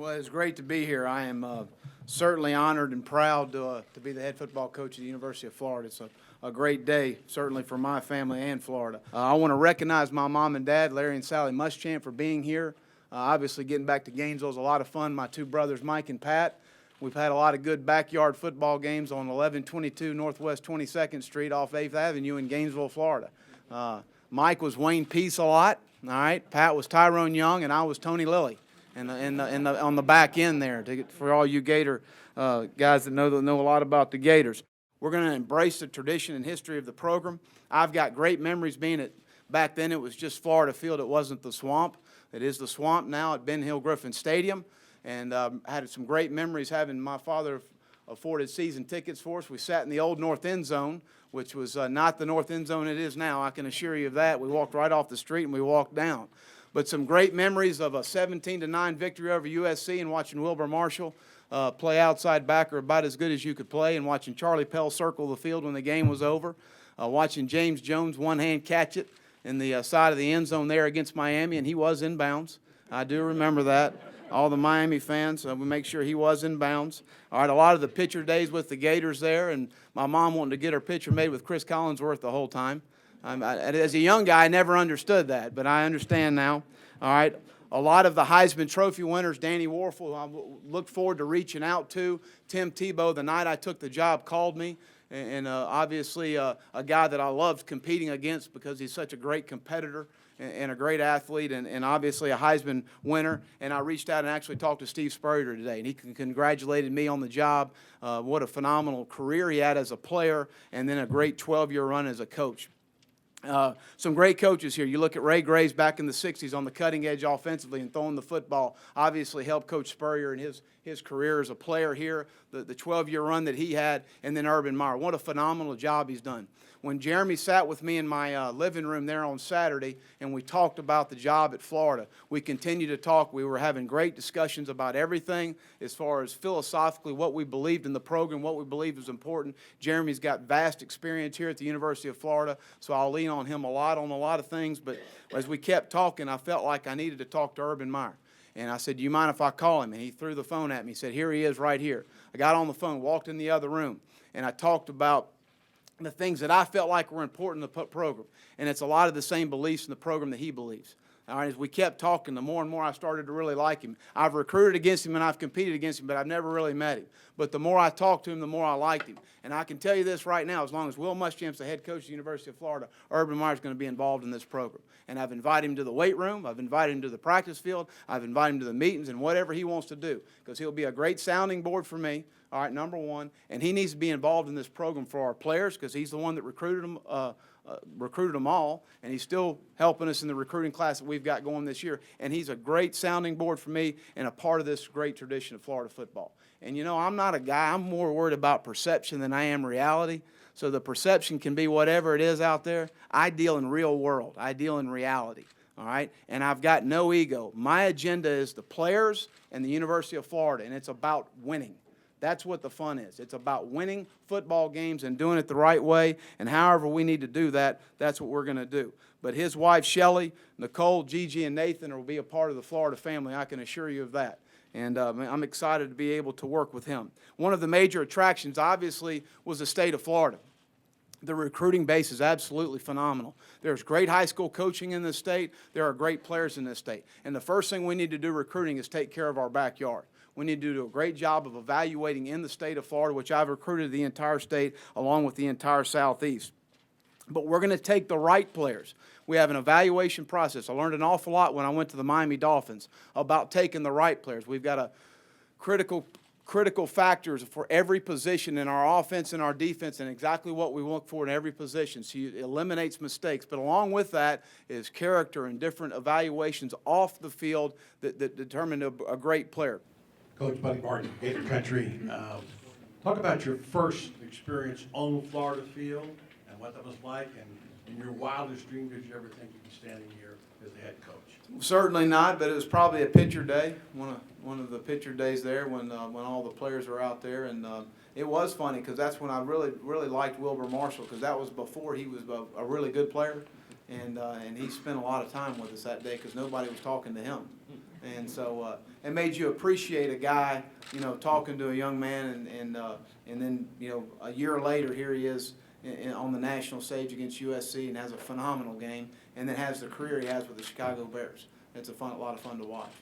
Well, it's great to be here. I am certainly honored and proud to be the head football coach at the University of Florida. It's a great day, certainly for my family and Florida. I want to recognize my mom and dad, Larry and Sally Muschamp, for being here. Obviously, getting back to Gainesville is a lot of fun. My two brothers, Mike and Pat. We've had a lot of good backyard football games on 1122 Northwest 22nd Street off 8th Avenue in Gainesville, Florida. Mike was Wayne Peace a lot, all right? Pat was Tyrone Young, and I was Tony Lilly. On the back end there, for all you Gator guys that know a lot about the Gators. We're going to embrace the tradition and history of the program. I've got great memories being at, back then it was just Florida Field, it wasn't the Swamp. It is the Swamp now at Ben Hill Griffin Stadium, and had some great memories having my father afforded season tickets for us. We sat in the old north end zone, which was not the north end zone it is now, I can assure you of that. We walked right off the street and we walked down. But some great memories of a 17-9 victory over USC and watching Wilbur Marshall play outside backer about as good as you could play, and watching Charlie Pell circle the field when the game was over, watching James Jones one-hand catch it in the side of the end zone there against Miami, and he was in bounds. I do remember that. All the Miami fans, we make sure he was in bounds. All right, a lot of the picture days with the Gators there, and my mom wanting to get her picture made with Chris Collinsworth the whole time. As a young guy, I never understood that, but I understand now. All right, a lot of the Heisman Trophy winners, Danny Warfel, I looked forward to reaching out to. Tim Tebow, the night I took the job, called me, and obviously a guy that I loved competing against because he's such a great competitor and a great athlete, and obviously a Heisman winner. And I reached out and actually talked to Steve Spurrier today, and he congratulated me on the job. What a phenomenal career he had as a player, and then a great 12-year run as a coach. Some great coaches here. You look at Ray Graves back in the 60s on the cutting edge offensively and throwing the football. Obviously helped Coach Spurrier in his career as a player here, the 12-year run that he had, and then Urban Meyer. What a phenomenal job he's done. When Jeremy sat with me in my living room there on Saturday and we talked about the job at Florida, we continued to talk. We were having great discussions about everything as far as philosophically what we believed in the program, what we believed was important. Jeremy's got vast experience here at the University of Florida, so I'll lean on him a lot on a lot of things. But as we kept talking, I felt like I needed to talk to Urban Meyer. And I said, do you mind if I call him? And he threw the phone at me. He said, here he is right here. I got on the phone, walked in the other room, and I talked about the things that I felt like were important in the program. And it's a lot of the same beliefs in the program that he believes. All right, as we kept talking, the more and more I started to really like him. I've recruited against him and I've competed against him, but I've never really met him. But the more I talked to him, the more I liked him. And I can tell you this right now, as long as Will Muschamp's the head coach of the University of Florida, Urban Meyer's going to be involved in this program. And I've invited him to the weight room, I've invited him to the practice field, I've invited him to the meetings and whatever he wants to do, because he'll be a great sounding board for me. All right, number one, and he needs to be involved in this program for our players because he's the one that recruited them all, and he's still helping us in the recruiting class that we've got going this year. And he's a great sounding board for me and a part of this great tradition of Florida football. And, you know, I'm not a guy, I'm more worried about perception than I am reality. So the perception can be whatever it is out there. I deal in real world. I deal in reality. All right, and I've got no ego. My agenda is the players and the University of Florida, and it's about winning. That's what the fun is. It's about winning football games and doing it the right way, and however we need to do that, that's what we're going to do. But his wife, Shelly, Nicole, Gigi, and Nathan will be a part of the Florida family, I can assure you of that. And I'm excited to be able to work with him. One of the major attractions, obviously, was the state of Florida. The recruiting base is absolutely phenomenal. There's great high school coaching in this state. There are great players in this state. And the first thing we need to do recruiting is take care of our backyard. We need to do a great job of evaluating in the state of Florida, which I've recruited the entire state along with the entire Southeast. But we're going to take the right players. We have an evaluation process. I learned an awful lot when I went to the Miami Dolphins about taking the right players. We've got a critical factors for every position in our offense and our defense and exactly what we look for in every position. So it eliminates mistakes. But along with that is character and different evaluations off the field that determine a great player. Coach Buddy Martin, Gator Country. Talk about your first experience on the Florida field and what that was like, and in your wildest dream, did you ever think you'd be standing here as the head coach? Certainly not, but it was probably a picture day, one of the picture days there when all the players were out there, and it was funny because that's when I really liked Wilbur Marshall, because that was before he was a really good player, and he spent a lot of time with us that day because nobody was talking to him. And so it made you appreciate a guy, you know, talking to a young man, and then, you know, a year later, here he is on the national stage against USC and has a phenomenal game, and then has the career he has with the Chicago Bears. It's a lot of fun to watch.